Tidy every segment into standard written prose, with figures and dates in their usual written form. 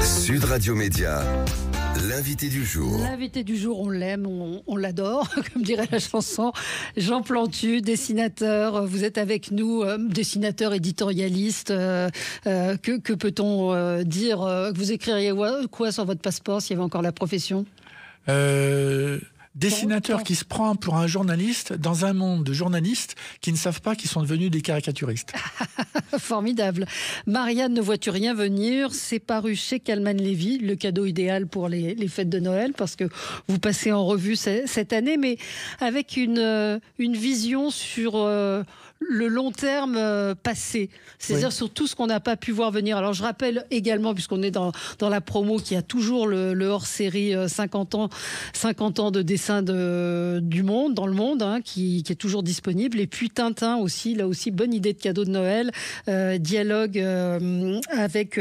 Sud Radio Média, l'invité du jour. L'invité du jour, on l'aime, on l'adore, comme dirait la chanson. Jean Plantu, dessinateur, vous êtes avec nous, dessinateur, éditorialiste. Que peut-on dire que vous écririez quoi sur votre passeport s'il y avait encore la profession ? Dessinateur qui se prend pour un journaliste dans un monde de journalistes qui ne savent pas qu'ils sont devenus des caricaturistes. Formidable. Marianne, ne vois-tu rien venir ? C'est paru chez Calman Levy, le cadeau idéal pour les fêtes de Noël, parce que vous passez en revue cette année, mais avec une vision sur le long terme passé, c'est-à-dire sur tout ce qu'on n'a pas pu voir venir. Alors je rappelle également, puisqu'on est dans la promo, qu'il y a toujours le hors-série 50 ans de dessin du monde, dans le monde, qui est toujours disponible. Et puis Tintin aussi, là aussi, bonne idée de cadeau de Noël, dialogue avec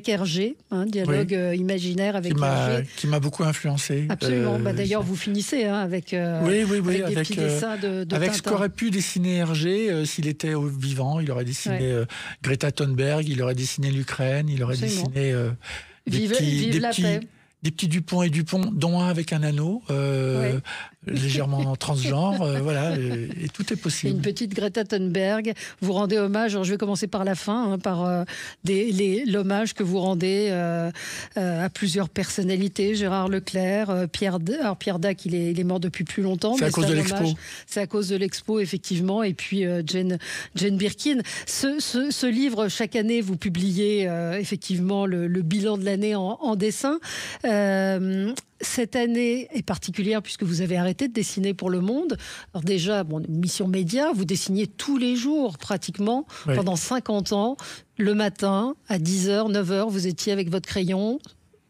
Hergé, dialogue imaginaire avec Hergé. Qui m'a beaucoup influencé. Absolument. D'ailleurs, vous finissez avec des petits dessins de avec Tintin. ce qu'aurait pu dessiner Hergé s'il était vivant. Il aurait dessiné Greta Thunberg, il aurait dessiné l'Ukraine, il aurait dessiné Vive la paix. Des petits Dupont et Dupont, dont un avec un anneau, légèrement transgenre, et tout est possible. Une petite Greta Thunberg, vous rendez hommage, alors je vais commencer par la fin, par l'hommage que vous rendez à plusieurs personnalités, Gérard Leclerc, Pierre Dac, il est mort depuis plus longtemps. C'est à cause de l'Expo. C'est à cause de l'Expo, effectivement, et puis Jane Birkin. Ce livre, chaque année, vous publiez effectivement le bilan de l'année en dessin. Cette année est particulière puisque vous avez arrêté de dessiner pour Le Monde. Alors déjà, mission média, vous dessiniez tous les jours pratiquement pendant 50 ans. Le matin, à 10h, 9h, vous étiez avec votre crayon.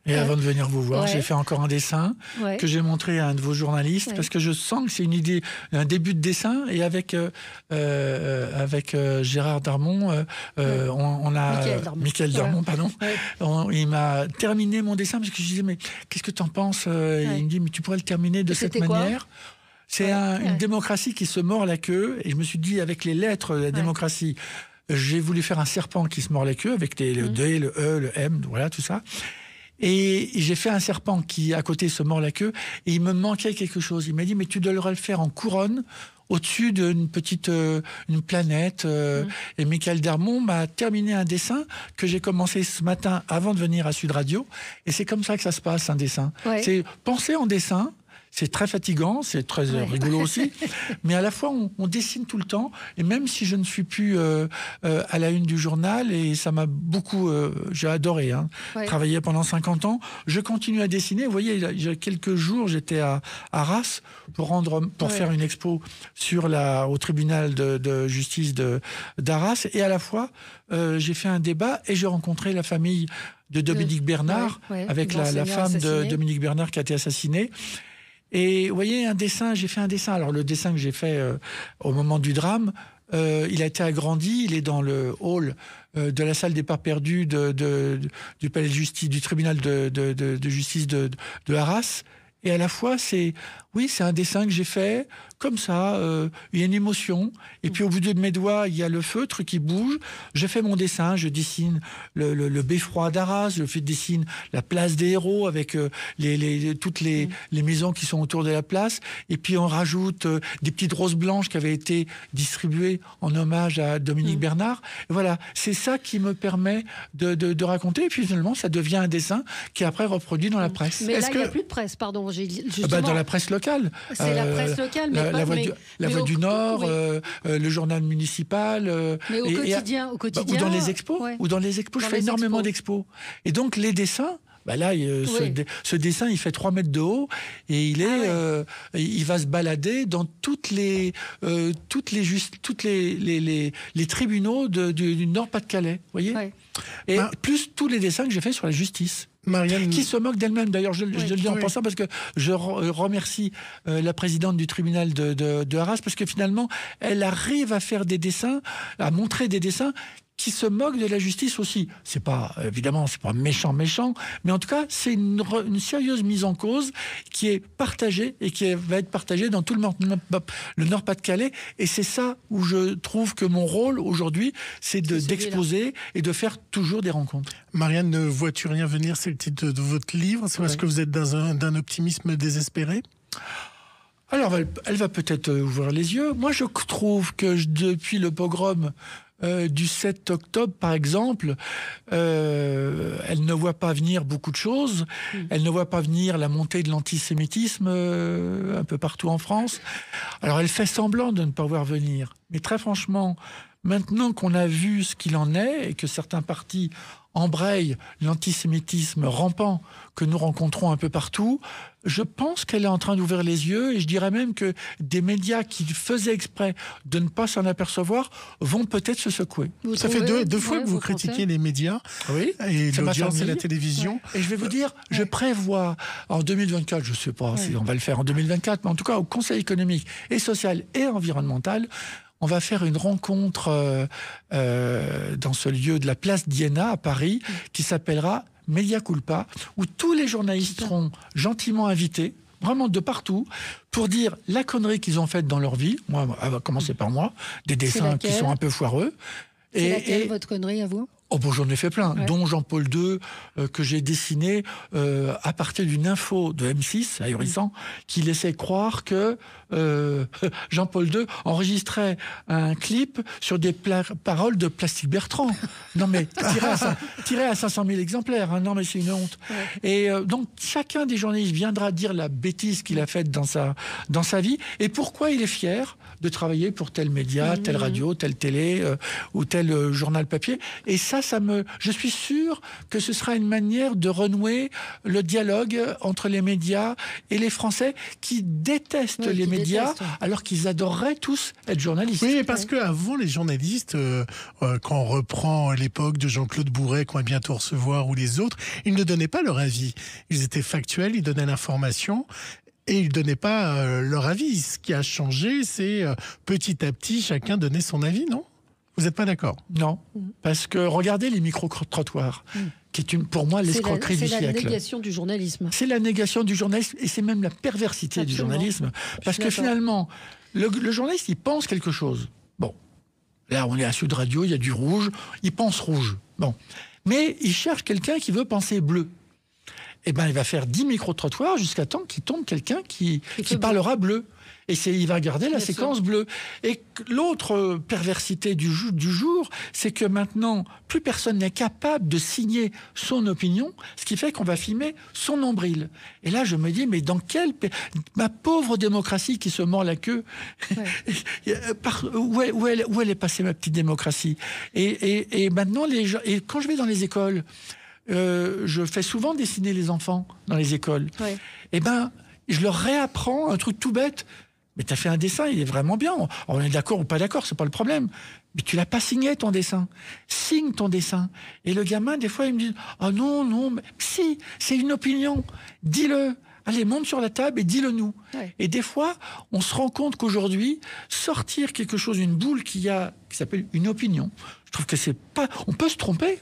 Et avant de venir vous voir, j'ai fait encore un dessin que j'ai montré à un de vos journalistes parce que je sens que c'est une idée, un début de dessin. Et avec Gérard Darmon, on a Michael Darmon, pardon. Il m'a terminé mon dessin parce que je disais mais qu'est-ce que tu en penses Et il me dit mais tu pourrais le terminer de cette manière. C'est une démocratie qui se mord la queue. Et je me suis dit avec les lettres de la démocratie, j'ai voulu faire un serpent qui se mord la queue avec le D, le E, le M, voilà tout ça. Et j'ai fait un serpent qui, à côté, se mord la queue. Et il me manquait quelque chose. Il m'a dit, mais tu devrais le faire en couronne, au-dessus d'une petite une planète. Et Michael Darmon m'a terminé un dessin que j'ai commencé ce matin avant de venir à Sud Radio. Et c'est comme ça que ça se passe, un dessin. C'est penser en dessin. C'est très fatigant, c'est très rigolo aussi, mais à la fois on dessine tout le temps, et même si je ne suis plus à la une du journal, et ça m'a beaucoup, j'ai adoré, travailler pendant 50 ans, je continue à dessiner. Vous voyez, il y a quelques jours, j'étais à Arras pour faire une expo au tribunal de justice d'Arras, et à la fois j'ai fait un débat et j'ai rencontré la famille de Dominique Bernard, avec la femme de Dominique Bernard qui a été assassinée. Et vous voyez, j'ai fait un dessin. Alors le dessin que j'ai fait au moment du drame, il a été agrandi, il est dans le hall de la salle des pas perdus du palais de justice, du tribunal de justice de Arras. Et à la fois, c'est un dessin que j'ai fait comme ça, il y a une émotion. Et puis au bout de mes doigts, il y a le feutre qui bouge. Je fais mon dessin, je dessine le beffroi d'Arras, je dessine la place des héros avec toutes les maisons qui sont autour de la place. Et puis on rajoute des petites roses blanches qui avaient été distribuées en hommage à Dominique Bernard. Et voilà, c'est ça qui me permet de raconter. Et puis finalement, ça devient un dessin qui est après reproduit dans la presse. Mais là, il n'y a plus de presse, pardon. Dans la presse locale. C'est la presse locale, mais la Voix du Nord, le journal municipal. Mais au quotidien. Ou dans les expos. Ou dans les expos, je fais énormément d'expos. Et donc, les dessins, ce dessin, il fait 3 mètres de haut et il va se balader dans toutes les tribunaux du Nord-Pas-de-Calais, vous voyez. Et plus tous les dessins que j'ai faits sur la justice. Marianne, qui se moque d'elle-même. D'ailleurs, je le dis en pensant parce que je remercie la présidente du tribunal de Arras parce que finalement, elle arrive à faire des dessins, à montrer des dessins qui se moquent de la justice aussi. C'est pas, évidemment, c'est pas méchant, mais en tout cas, c'est une sérieuse mise en cause qui est partagée et qui va être partagée dans tout le Nord-Pas-de-Calais. Et c'est ça où je trouve que mon rôle aujourd'hui, c'est d'exposer et de faire toujours des rencontres. Marianne, ne vois-tu rien venir, c'est le titre de votre livre. C'est parce que vous êtes dans un optimisme désespéré? Alors, elle va peut-être ouvrir les yeux. Moi, je trouve que depuis le pogrom du 7 octobre, par exemple, elle ne voit pas venir beaucoup de choses. Elle ne voit pas venir la montée de l'antisémitisme un peu partout en France. Alors, elle fait semblant de ne pas voir venir. Mais très franchement, maintenant qu'on a vu ce qu'il en est et que certains partis embrayent l'antisémitisme rampant que nous rencontrons un peu partout, je pense qu'elle est en train d'ouvrir les yeux, et je dirais même que des médias qui faisaient exprès de ne pas s'en apercevoir vont peut-être se secouer. Ça fait deux fois que vous critiquez les médias, et l'audience et la télévision. Et je vais vous dire, je prévois en 2024, je ne sais pas si on va le faire en 2024, mais en tout cas au Conseil économique et social et environnemental, on va faire une rencontre dans ce lieu de la place d'Iéna à Paris qui s'appellera Mea Culpa, où tous les journalistes seront gentiment invités, vraiment de partout, pour dire la connerie qu'ils ont faite dans leur vie. Moi, à commencer par moi, des dessins qui sont un peu foireux. C'est laquelle votre connerie à vous ? Oh bon, j'en ai fait plein, dont Jean-Paul II, que j'ai dessiné à partir d'une info de M6, ahurissant, qui laissait croire que Jean-Paul II enregistrait un clip sur des paroles de Plastique Bertrand. Non mais, tiré à 500 000 exemplaires, hein. Non mais c'est une honte. Et donc, chacun des journalistes viendra dire la bêtise qu'il a faite dans sa vie, et pourquoi il est fier de travailler pour tel média, telle radio, telle télé, ou tel journal papier. Et ça je suis sûr que ce sera une manière de renouer le dialogue entre les médias et les Français qui détestent les médias, alors qu'ils adoreraient tous être journalistes. Oui, parce qu'avant, les journalistes, quand on reprend l'époque de Jean-Claude Bourret, qu'on va bientôt recevoir, ou les autres, ils ne donnaient pas leur avis. Ils étaient factuels, ils donnaient l'information. Et ils ne donnaient pas leur avis. Ce qui a changé, c'est petit à petit, chacun donnait son avis, non ? Vous n'êtes pas d'accord ? Non, parce que regardez les micro-trottoirs, qui est pour moi l'escroquerie du siècle. C'est la négation du journalisme. C'est la négation du journalisme, et c'est même la perversité du journalisme. Parce que finalement, le journaliste, il pense quelque chose. Bon, là on est à Sud Radio, il y a du rouge, il pense rouge. Bon, mais il cherche quelqu'un qui veut penser bleu. Eh ben, il va faire 10 micro-trottoirs jusqu'à temps qu'il tombe quelqu'un qui parlera bleu. Et il va garder la séquence bleue. Et l'autre perversité du jour, c'est que maintenant, plus personne n'est capable de signer son opinion, ce qui fait qu'on va filmer son nombril. Et là, je me dis, mais dans ma pauvre démocratie qui se mord la queue, où elle est passée, ma petite démocratie ? Et maintenant, et quand je vais dans les écoles, je fais souvent dessiner les enfants dans les écoles. Et ben, je leur réapprends un truc tout bête. Mais tu as fait un dessin, il est vraiment bien. On est d'accord ou pas d'accord, c'est pas le problème. Mais tu l'as pas signé, ton dessin. Signe ton dessin. Et le gamin, des fois, il me dit « Oh non, mais si, c'est une opinion. Dis-le. Allez, monte sur la table et dis-le nous. » Et des fois, on se rend compte qu'aujourd'hui, sortir quelque chose, une boule qui s'appelle une opinion, je trouve que c'est pas... On peut se tromper.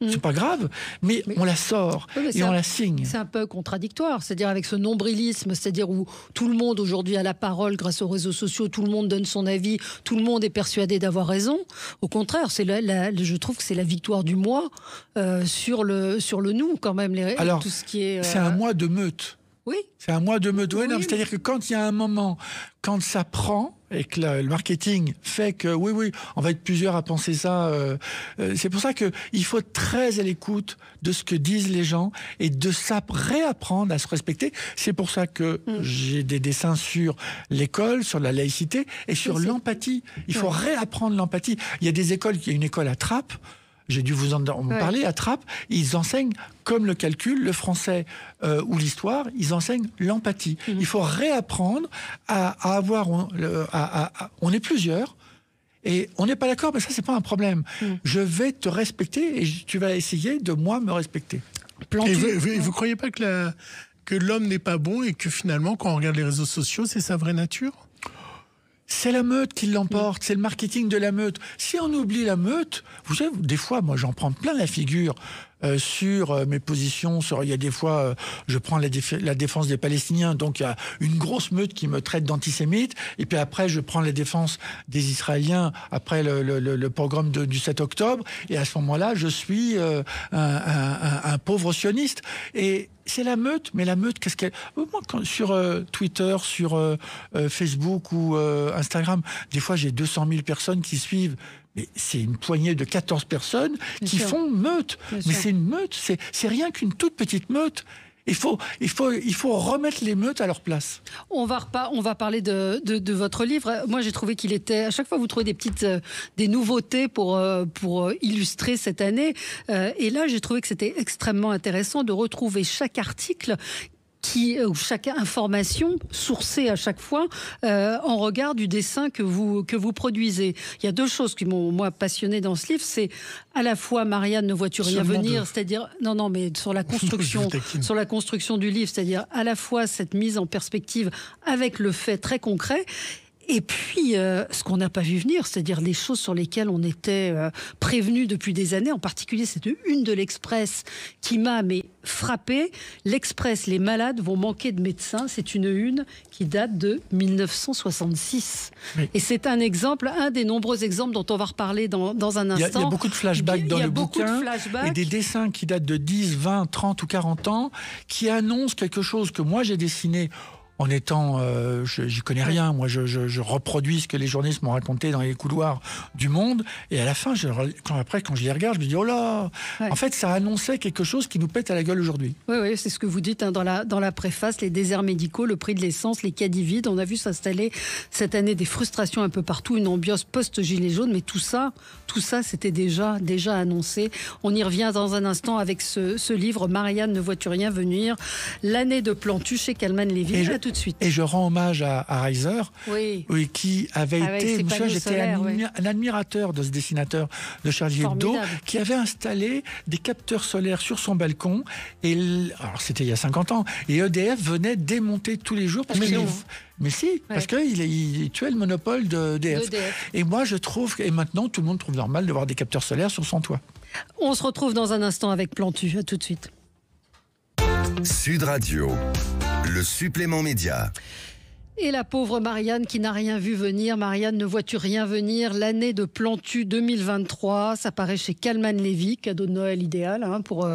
C'est pas grave, mais on la sort et on la signe. C'est un peu contradictoire, c'est-à-dire avec ce nombrilisme, c'est-à-dire où tout le monde aujourd'hui a la parole grâce aux réseaux sociaux, tout le monde donne son avis, tout le monde est persuadé d'avoir raison. Au contraire, je trouve que c'est la victoire du moi sur le nous quand même. Alors, tout ce qui est, c'est un moi de meute. Oui. C'est un mois de meute. Oui, c'est-à-dire que quand il y a un moment, quand ça prend, et que le marketing fait que, oui, on va être plusieurs à penser ça, c'est pour ça qu'il faut être très à l'écoute de ce que disent les gens et de réapprendre à se respecter. C'est pour ça que j'ai des dessins sur l'école, sur la laïcité et sur l'empathie. Il faut réapprendre l'empathie. Il y a des écoles, il y a une école à Trappes, j'ai dû vous en parler, à Trappes, ils enseignent comme le calcul, le français ou l'histoire, ils enseignent l'empathie. Il faut réapprendre à avoir... on est plusieurs, et on n'est pas d'accord, mais ça, c'est pas un problème. Je vais te respecter, et tu vas essayer de, moi, me respecter. Et vous croyez pas que l'homme n'est pas bon, et que finalement, quand on regarde les réseaux sociaux, c'est sa vraie nature ? c'est la meute qui l'emporte, c'est le marketing de la meute. Si on oublie la meute, vous savez, des fois, moi, j'en prends plein la figure sur mes positions. Il y a des fois, je prends la défense des Palestiniens, donc il y a une grosse meute qui me traite d'antisémite, et puis après, je prends la défense des Israéliens après le pogrom du 7 octobre, et à ce moment-là, je suis un pauvre sioniste. Et c'est la meute, mais la meute, qu'est-ce qu'elle... Moi, sur Twitter, sur Facebook ou Instagram, des fois j'ai 200 000 personnes qui suivent. Mais c'est une poignée de 14 personnes qui font meute. Mais c'est une meute, c'est rien qu'une toute petite meute. Il faut remettre les meutes à leur place. On va parler de votre livre. Moi, j'ai trouvé qu'il était... À chaque fois, vous trouvez des nouveautés pour illustrer cette année. Et là, j'ai trouvé que c'était extrêmement intéressant de retrouver chaque article ou chaque information sourcée à chaque fois en regard du dessin que vous produisez. Il y a deux choses qui m'ont, moi, passionné dans ce livre. C'est à la fois Marianne ne vois-tu rien venir, c'est-à-dire mais sur la construction du livre, c'est-à-dire à la fois cette mise en perspective avec le fait très concret. Et puis, ce qu'on n'a pas vu venir, c'est-à-dire les choses sur lesquelles on était prévenus depuis des années, en particulier cette une de l'Express qui m'a frappée. L'Express, les malades vont manquer de médecins. C'est une qui date de 1966. Oui. Et c'est un des nombreux exemples dont on va reparler dans un instant. Il y a beaucoup de flashbacks dans le bouquin et des dessins qui datent de 10, 20, 30 ou 40 ans qui annoncent quelque chose que moi j'ai dessiné en étant, j'y connais rien, moi je reproduis ce que les journalistes m'ont raconté dans les couloirs du Monde, et à la fin, quand je les regarde, je me dis, oh là, en fait ça annonçait quelque chose qui nous pète à la gueule aujourd'hui. Oui, c'est ce que vous dites dans la préface, les déserts médicaux, le prix de l'essence, les caddies vides, on a vu s'installer cette année des frustrations un peu partout, une ambiance post-gilet jaune, mais tout ça c'était déjà annoncé. On y revient dans un instant avec ce livre, Marianne ne vois-tu rien venir, l'année de Plantu chez Calman Lévy. Tout de suite. Et je rends hommage à Reiser, qui avait été, j'étais un admirateur de ce dessinateur de Charlie Hebdo, qui avait installé des capteurs solaires sur son balcon. Alors c'était il y a 50 ans. Et EDF venait démonter tous les jours parce parce qu'il tuait le monopole d'EDF. Et moi je trouve, et maintenant tout le monde trouve normal de voir des capteurs solaires sur son toit. On se retrouve dans un instant avec Plantu. À tout de suite. Sud Radio. Le supplément média. Et la pauvre Marianne qui n'a rien vu venir. Marianne ne vois-tu rien venir. L'année de Plantu 2023, ça paraît chez Calman Lévy, cadeau de Noël idéal pour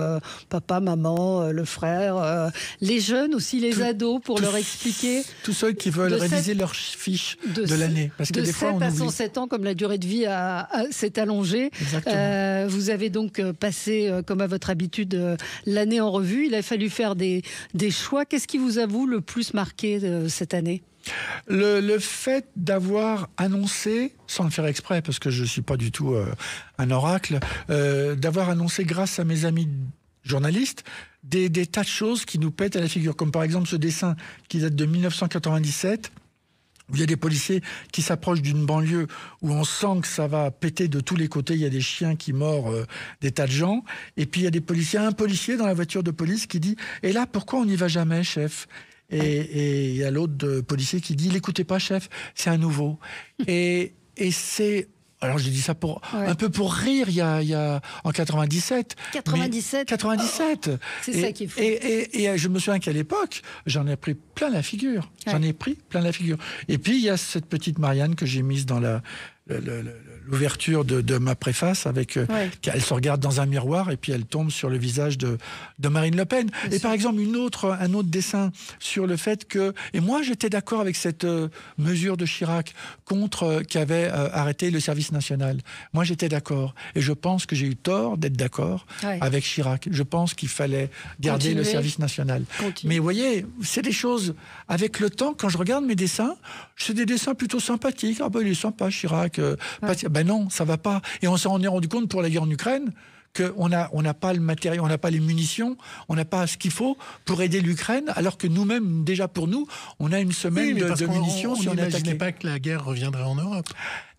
papa, maman, le frère, les jeunes aussi, les ados, pour leur expliquer. Tous ceux qui veulent réviser leur fiche de l'année. Parce que des fois, on oublie. De 7 à 107 ans, comme la durée de vie s'est allongée. Vous avez donc passé, comme à votre habitude, l'année en revue. Il a fallu faire des choix. Qu'est-ce qui vous a, vous, le plus marqué cette année ? Le fait d'avoir annoncé, sans le faire exprès, parce que je ne suis pas du tout un oracle, d'avoir annoncé grâce à mes amis journalistes des tas de choses qui nous pètent à la figure, comme par exemple ce dessin qui date de 1997, où il y a des policiers qui s'approchent d'une banlieue où on sent que ça va péter de tous les côtés. Il y a des chiens qui mordent des tas de gens. Et puis il y a un policier dans la voiture de police qui dit « Et là, pourquoi on n'y va jamais, chef ?» Et il y a l'autre policier qui dit « L'écoutez pas, chef, c'est un nouveau. » Et c'est... Alors j'ai dit ça un peu pour rire, il y a en 97. 97. C'est ça qui est fou. Et je me souviens qu'à l'époque, j'en ai pris plein la figure. Et puis il y a cette petite Marianne que j'ai mise dans l'ouverture de ma préface, elle se regarde dans un miroir et puis elle tombe sur le visage de Marine Le Pen. Et par exemple, un autre dessin sur le fait que... Et moi, j'étais d'accord avec cette mesure de Chirac qui avait arrêté le service national. Moi, j'étais d'accord. Et je pense que j'ai eu tort d'être d'accord avec Chirac. Je pense qu'il fallait garder le service national. Mais vous voyez, c'est des choses... Avec le temps, quand je regarde mes dessins, c'est des dessins plutôt sympathiques. Ah ben, il est sympa, Chirac. Ben non, ça va pas. Et on s'en est rendu compte pour la guerre en Ukraine qu'on n'a pas le matériel, on n'a pas les munitions, on n'a pas ce qu'il faut pour aider l'Ukraine, alors que nous-mêmes, déjà pour nous, on a une semaine de munitions. On n'imaginait pas que la guerre reviendrait en Europe.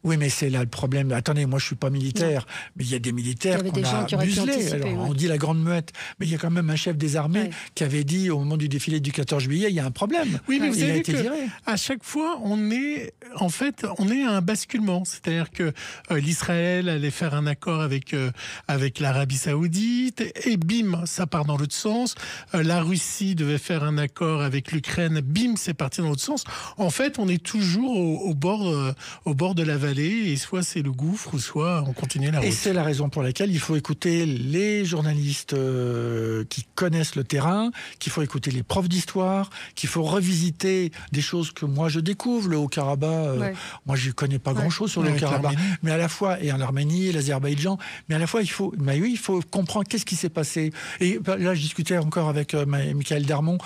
Oui, mais c'est là le problème. Attendez, moi je suis pas militaire, mais il y a des militaires qu'on a muselés. Alors, on dit la grande muette, mais il y a quand même un chef des armées qui avait dit au moment du défilé du 14 juillet, il y a un problème. Oui, mais vous il a savez été viré. À chaque fois, on est à un basculement. C'est-à-dire que l'Israël allait faire un accord avec l'Arabie Saoudite, et bim, ça part dans l'autre sens. La Russie devait faire un accord avec l'Ukraine, bim, c'est parti dans l'autre sens. En fait, on est toujours au bord de la vallée, et soit c'est le gouffre, ou soit on continue la route. Et c'est la raison pour laquelle il faut écouter les journalistes qui connaissent le terrain, qu'il faut écouter les profs d'histoire, qu'il faut revisiter des choses que moi je découvre. Le Haut-Karabakh, moi je ne connais pas grand-chose sur le Haut-Karabakh, mais à la fois, et en Arménie, et l'Azerbaïdjan, mais à la fois il faut comprendre qu'est-ce qui s'est passé. Et là je discutais encore avec Michael Darmon,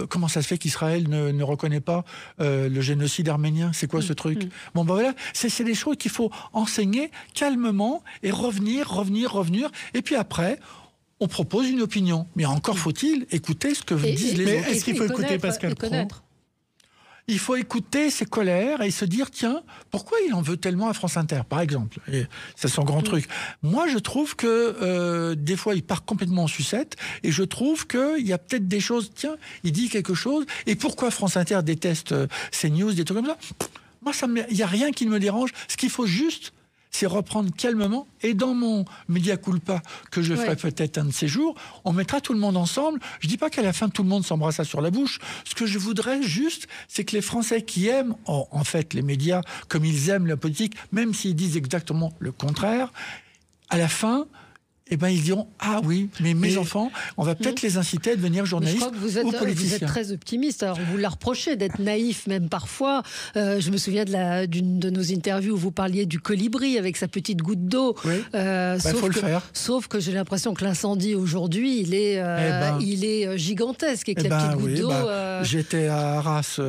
comment ça se fait qu'Israël ne reconnaît pas le génocide arménien? C'est quoi ce truc? Bon ben voilà, c'est des choses qu'il faut enseigner calmement et revenir. Et puis après, on propose une opinion. Mais encore faut-il écouter ce que disent les autres. Est-ce qu'il faut écouter Pascal Praud? Il faut écouter ses colères et se dire, tiens, pourquoi il en veut tellement à France Inter, par exemple? Et c'est son grand truc. Moi, je trouve que des fois, il part complètement en sucette, et je trouve qu'il y a peut-être des choses, tiens, il dit quelque chose, et pourquoi France Inter déteste ces news, des trucs comme ça? Moi, il n'y a rien qui me dérange. Ce qu'il faut juste, c'est reprendre calmement. Et dans mon Media Culpa, que je ferai peut-être un de ces jours, on mettra tout le monde ensemble. Je ne dis pas qu'à la fin, tout le monde s'embrasse sur la bouche. Ce que je voudrais juste, c'est que les Français qui aiment, en fait, les médias, comme ils aiment la politique, même s'ils disent exactement le contraire, à la fin, eh ben, ils diront « Ah oui, mais mes enfants, on va peut-être les inciter à devenir journalistes ou politiciens. » Vous êtes très optimiste. Alors, vous la reprochez d'être naïf, même parfois. Je me souviens d'une de nos interviews où vous parliez du colibri avec sa petite goutte d'eau. Oui. Faut le faire. Sauf que j'ai l'impression que l'incendie aujourd'hui, il est gigantesque. Et que la petite goutte d'eau... J'étais à Arras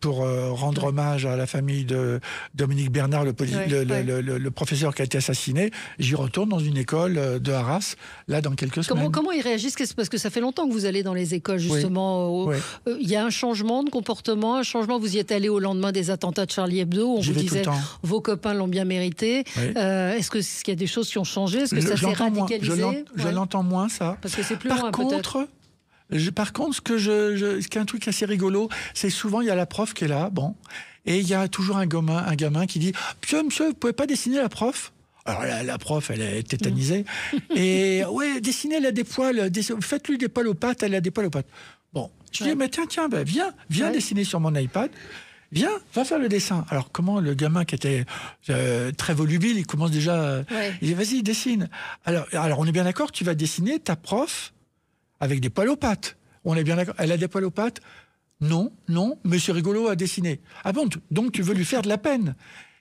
pour rendre hommage à la famille de Dominique Bernard, le professeur qui a été assassiné. J'y retourne dans une école de Arras, là, dans quelques semaines. Comment ils réagissent? Parce que ça fait longtemps que vous allez dans les écoles, justement. Il y a un changement de comportement, vous y êtes allé au lendemain des attentats de Charlie Hebdo, on vous disait, vos copains l'ont bien mérité. Est-ce qu'il y a des choses qui ont changé? Est-ce que ça s'est radicalisé? Je l'entends moins, ça. Parce que c'est plus loin, peut-être. Par contre, ce qui est un truc assez rigolo, c'est souvent, il y a la prof qui est là, et il y a toujours un gamin qui dit « Monsieur, vous pouvez pas dessiner la prof ?» Alors la prof, elle est tétanisée. Et dessinez, elle a des poils, faites-lui des poils aux pattes, elle a des poils aux pattes. Bon, je dis, mais tiens, viens dessiner sur mon iPad. Viens, va faire le dessin. Alors comment le gamin qui était très volubile, il commence déjà... Il dit, vas-y, dessine. Alors on est bien d'accord, tu vas dessiner ta prof avec des poils aux pattes. On est bien d'accord, elle a des poils aux pattes? Non, monsieur rigolo a dessiné. Ah bon, donc tu veux lui faire de la peine?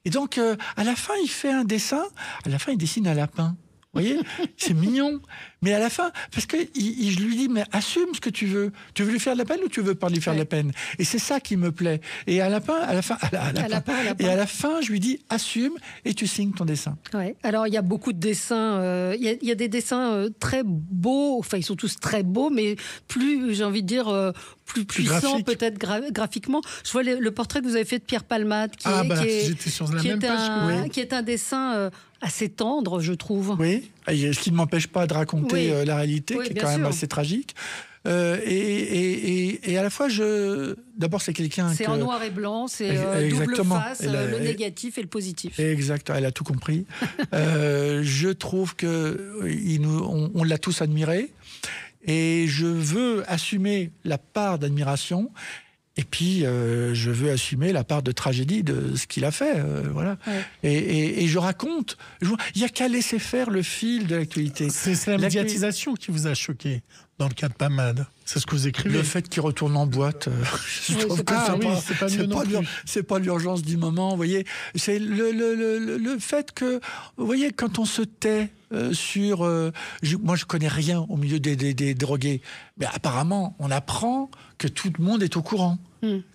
Et donc, à la fin, il fait un dessin. À la fin, il dessine un lapin. Vous voyez? C'est mignon. Mais à la fin, parce que je lui dis, mais assume ce que tu veux. Tu veux lui faire de la peine ou tu veux pas lui faire de la peine? Et c'est ça qui me plaît. Et à la fin, je lui dis, assume et tu signes ton dessin. Ouais. Alors, il y a beaucoup de dessins. Il y a des dessins très beaux. Enfin, ils sont tous très beaux, mais plus, j'ai envie de dire, plus puissants peut-être graphiquement. Je vois le portrait que vous avez fait de Pierre Palmade, qui est un dessin assez tendre, je trouve. Oui, ce qui ne m'empêche pas de raconter la réalité, qui est quand même assez tragique. Et à la fois, d'abord, c'est quelqu'un... C'est en noir et blanc, c'est double face, le négatif et le positif. Exact, elle a tout compris. Je trouve qu'on l'a tous admiré, et je veux assumer la part d'admiration. Et puis, je veux assumer la part de tragédie de ce qu'il a fait. Voilà. Et je raconte. Il n'y a qu'à laisser faire le fil de l'actualité. C'est la médiatisation qui vous a choqué dans le cas de Palmade. C'est ce que vous écrivez. Le fait qu'il retourne en boîte, je trouve que c'est pas l'urgence du moment. Vous voyez, c'est le fait que, vous voyez, quand on se tait sur... moi, je connais rien au milieu des drogués. Mais apparemment, on apprend que tout le monde est au courant.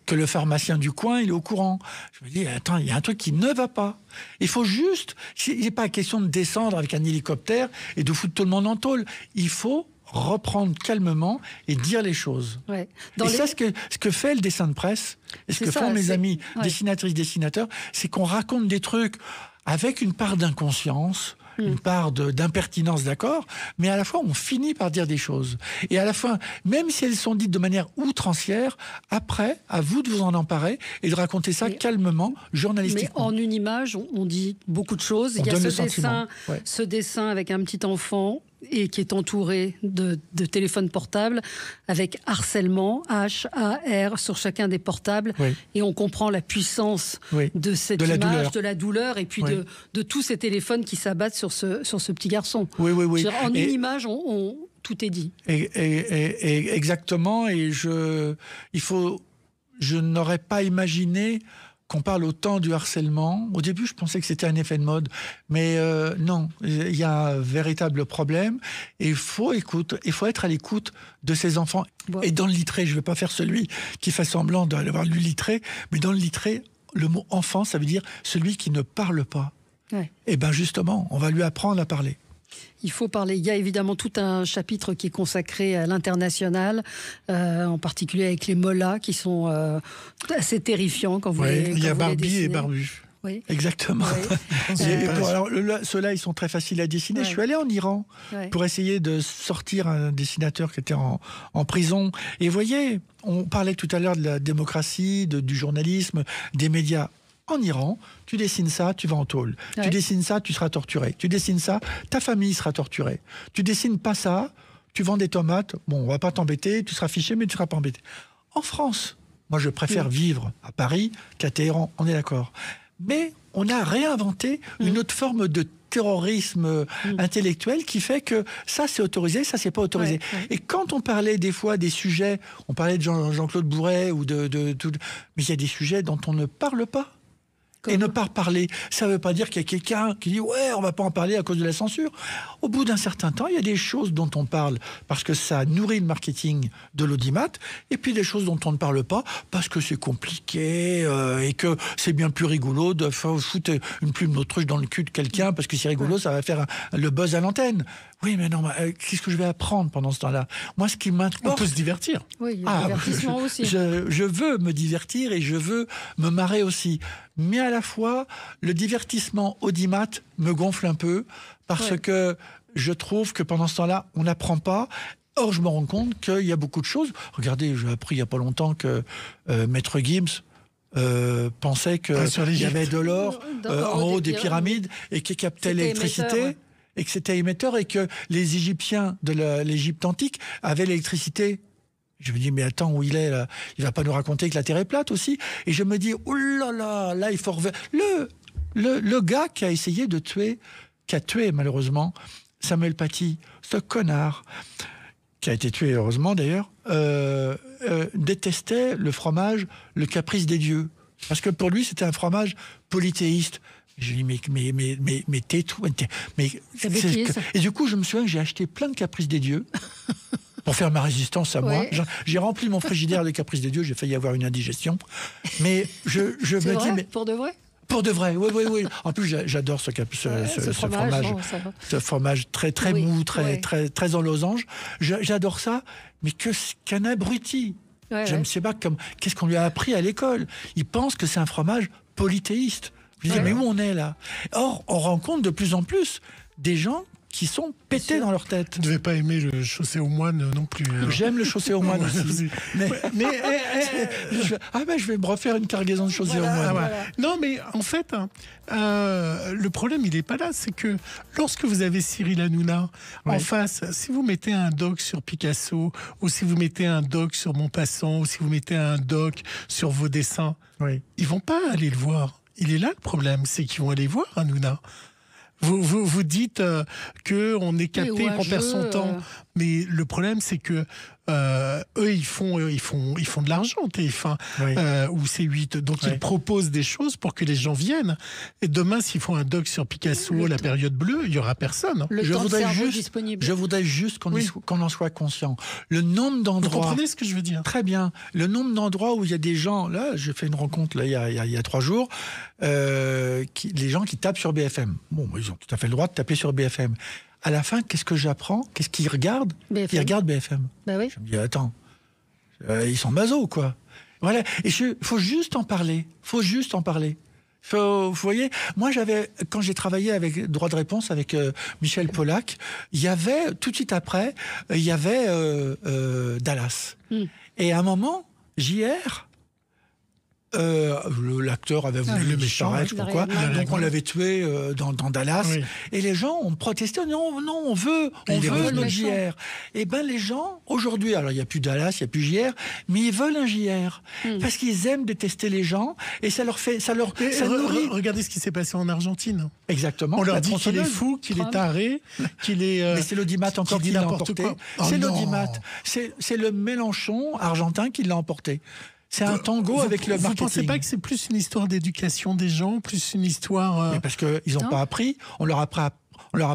Que le pharmacien du coin, il est au courant. Je me dis, attends, il y a un truc qui ne va pas. Il faut juste... Il n'est pas question de descendre avec un hélicoptère et de foutre tout le monde en tôle. Il faut reprendre calmement et dire les choses. Ouais. Ça, ce que fait le dessin de presse, et ce que font mes amis dessinatrices, dessinateurs, c'est qu'on raconte des trucs avec une part d'inconscience, une part d'impertinence, d'accord, mais à la fois on finit par dire des choses. Et à la fin, même si elles sont dites de manière outrancière, après, à vous de vous en emparer et de raconter ça calmement, journalistiquement. Mais en une image, on dit beaucoup de choses. Il y a ce dessin avec un petit enfant et qui est entouré de téléphones portables avec harcèlement, H-A-R, sur chacun des portables. Oui. Et on comprend la puissance de cette image, de la douleur, et puis de tous ces téléphones qui s'abattent sur ce petit garçon. Oui. En une image, tout est dit. Exactement. Et je n'aurais pas imaginé qu'on parle autant du harcèlement. Au début, je pensais que c'était un effet de mode. Mais non, il y a un véritable problème. Et il faut être à l'écoute de ces enfants. Bon. Et dans le littré, je ne vais pas faire celui qui fait semblant d'avoir lu littré, mais dans le littré, le mot enfant, ça veut dire celui qui ne parle pas. Ouais. Et bien justement, on va lui apprendre à parler. Il faut parler. Il y a évidemment tout un chapitre qui est consacré à l'international, en particulier avec les mollahs qui sont assez terrifiants quand vous les il y a Barbie et Barbu. Oui. Exactement. Oui. Alors, ceux-là, ils sont très faciles à dessiner. Je suis allé en Iran pour essayer de sortir un dessinateur qui était en prison. Et vous voyez, on parlait tout à l'heure de la démocratie, du journalisme, des médias. En Iran, tu dessines ça, tu vas en tôle. Ouais. Tu dessines ça, tu seras torturé. Tu dessines ça, ta famille sera torturée. Tu dessines pas ça, tu vends des tomates, bon, on va pas t'embêter, tu seras fiché, mais tu seras pas embêté. En France, moi je préfère vivre à Paris qu'à Téhéran, on est d'accord. Mais on a réinventé une autre forme de terrorisme intellectuel qui fait que ça c'est autorisé, ça c'est pas autorisé. Et quand on parlait des fois des sujets, on parlait de Jean-Claude Bourret ou mais il y a des sujets dont on ne parle pas. Et ne pas parler, ça ne veut pas dire qu'il y a quelqu'un qui dit « ouais, on ne va pas en parler à cause de la censure ». Au bout d'un certain temps, il y a des choses dont on parle parce que ça nourrit le marketing de l'audimat, et puis des choses dont on ne parle pas parce que c'est compliqué et que c'est bien plus rigolo de foutre une plume d'autruche dans le cul de quelqu'un parce que c'est rigolo, ça va faire le buzz à l'antenne. Oui, mais non, qu'est-ce que je vais apprendre pendant ce temps-là ? Moi, ce qui m'importe... On peut se divertir. Oui, il y a divertissement aussi. Je veux me divertir et je veux me marrer aussi. Mais à la fois, le divertissement audimat me gonfle un peu parce que je trouve que pendant ce temps-là, on n'apprend pas. Or, je me rends compte qu'il y a beaucoup de choses. Regardez, j'ai appris il n'y a pas longtemps que Maître Gims pensait qu'il y avait de l'or en haut des pyramides et qui captait l'électricité. Et que c'était émetteur et que les Égyptiens de l'Égypte antique avaient l'électricité. Je me dis, mais attends, où il est là ? Il va pas nous raconter que la Terre est plate aussi ? Et je me dis, oh là là, là, il faut le gars qui a essayé de tuer, qui a tué malheureusement Samuel Paty, ce connard, qui a été tué heureusement d'ailleurs, détestait le fromage, le caprice des dieux. Parce que pour lui, c'était un fromage polythéiste. Je lui dis, mais tais-toi. Et du coup, je me souviens que j'ai acheté plein de caprices des dieux pour faire ma résistance à moi. J'ai rempli mon frigidaire de caprices des dieux, j'ai failli avoir une indigestion. Mais je me dis... Mais, pour de vrai ? Pour de vrai, oui. En plus, j'adore ce fromage très mou, très en losange. J'adore ça, mais qu'un abruti. Je ne sais pas qu'est-ce qu'on lui a appris à l'école. Il pense que c'est un fromage polythéiste. Je dis, mais où on est là ? Or, on rencontre de plus en plus des gens qui sont pétés dans leur tête. Tu ne devais pas aimer le chaussé aux moines non plus. Alors. J'aime le chaussé aux moines aussi. Je vais me refaire une cargaison de chaussé aux moines. Voilà. Non, mais en fait, le problème, il n'est pas là. C'est que lorsque vous avez Cyril Hanouna en face, si vous mettez un doc sur Picasso, ou si vous mettez un doc sur Maupassant, ou si vous mettez un doc sur vos dessins, ils ne vont pas aller le voir. Il est là le problème, c'est qu'ils vont aller voir Hanouna. Vous dites qu'on est capté, qu'on perd son temps, mais le problème c'est que eux ils font de l'argent, TF1 ou C8, donc ils proposent des choses pour que les gens viennent. Et demain, s'ils font un doc sur Picasso, la période bleue, il y aura personne. Je voudrais juste qu'on en soit conscient. Le nombre d'endroits. Vous comprenez ce que je veux dire ? Très bien. Le nombre d'endroits où il y a des gens. Là, j'ai fait une rencontre il y a 3 jours. Les gens qui tapent sur BFM. Bon, ils ont tout à fait le droit de taper sur BFM. à la fin, qu'est-ce que j'apprends? Qu'est-ce qu'ils regardent? Ils regardent BFM. Ben oui. Je me dis, attends, ils sont masos, quoi. Voilà. Et faut juste en parler. Vous voyez, moi quand j'ai travaillé avec Droit de réponse avec Michel Pollack, il y avait, tout de suite après, il y avait Dallas. Et à un moment, JR, l'acteur avait voulu le disparaître, pourquoi? Donc on l'avait tué dans Dallas. Oui. Et les gens ont protesté, non, on veut notre JR. Et ben les gens, aujourd'hui, alors il n'y a plus Dallas, il n'y a plus JR, mais ils veulent un JR. Parce qu'ils aiment détester les gens, et ça leur nourrit. Regardez ce qui s'est passé en Argentine. Exactement. On leur dit qu'il est fou, qu'il est taré, qu'il est... mais c'est l'audimat encore qui l'a emporté. C'est l'audimat. C'est le Mélenchon argentin qui l'a emporté. C'est un tango avec le marketing. Vous ne pensez pas que c'est plus une histoire d'éducation des gens, plus une histoire... Mais parce qu'ils n'ont pas appris, on leur a pas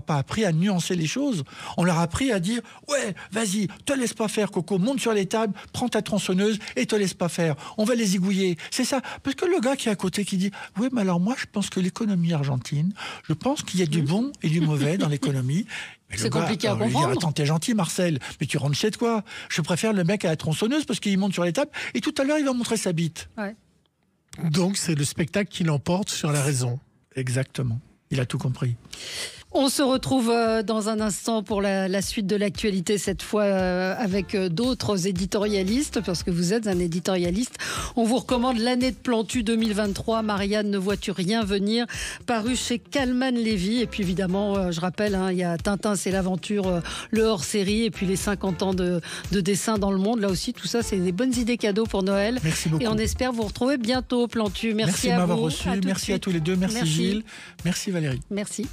appris à nuancer les choses. On leur a appris à dire « Ouais, vas-y, te laisse pas faire, Coco, monte sur les tables, prends ta tronçonneuse et te laisse pas faire. On va les zigouiller. » C'est ça. Parce que le gars qui est à côté qui dit « Oui, mais alors moi, je pense que l'économie argentine, je pense qu'il y a du bon et du mauvais dans l'économie. » C'est compliqué à comprendre. Dire, attends, t'es gentil, Marcel, mais tu rentres chez toi. Je préfère le mec à la tronçonneuse parce qu'il monte sur les tables et tout à l'heure, il va montrer sa bite. Ouais. Donc, c'est le spectacle qui l'emporte sur la raison. Exactement. Il a tout compris. On se retrouve dans un instant pour la suite de l'actualité, cette fois avec d'autres éditorialistes, parce que vous êtes un éditorialiste. On vous recommande L'année de Plantu 2023, Marianne, ne vois-tu rien venir, paru chez Calman Lévy. Et puis évidemment, je rappelle, il y a Tintin, c'est l'aventure, le hors-série, et puis les 50 ans de dessin dans le monde. Là aussi, tout ça, c'est des bonnes idées cadeaux pour Noël. Merci beaucoup. Et on espère vous retrouver bientôt, Plantu. Merci de à m'avoir vous. reçu. Merci à tous les deux. Merci Gilles. Merci Valérie. Merci.